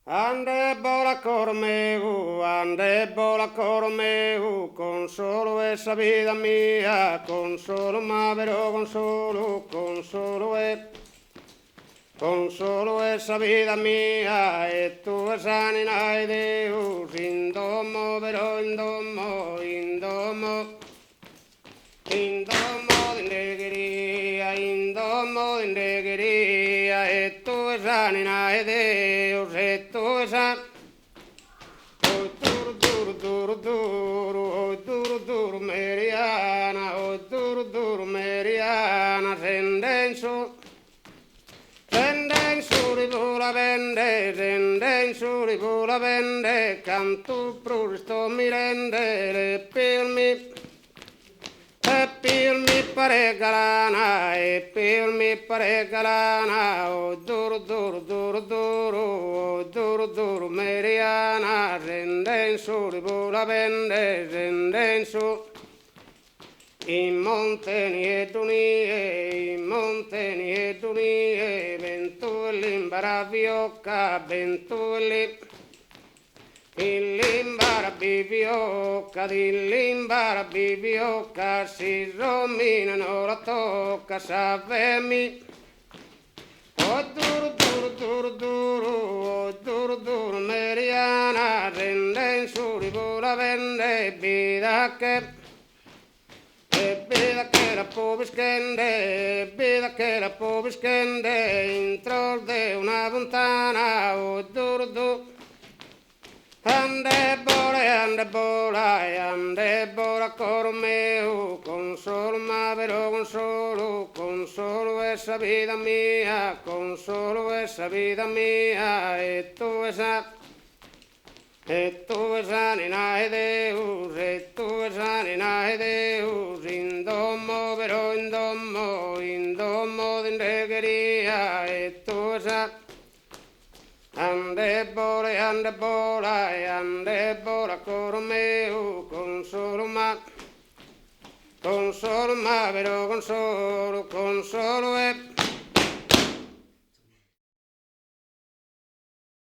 Ande bola cormeu, con solo esa vida mía, con solo pero con solo esa vida mía, e tu esa nina e Deus, indomo, pero indomo, indomo de negría, e tu esa nina e Deus, e tu esa. Oi duro, duro, duro, duro, oi duro, duro, Meriana, oi duro, duro, Meriana, senden su ribula vende, canto prusto mirende, e mi pare galana, o duro, duro, duro, duro, o duro, duro, Meriana, renden su ribula vende, renden su. In monte nietunie, ventulli imbaravioca, ventulli. Dill'imbara bivioca, si romina non la tocca, savemi. Oh duro, duro, duro, duro, oh duro, duro, Meriana, rende su rivola vende, vida che la povischende, intro de una lontana, oh duro, duro. Ande bola cormeu, con solo pero con solo esa vida mía, con solo esa vida mía, e tu esa nina e Deus, indomo, pero indomo de negría, e tu esa. Ande bola cormeu, con solo pero con solo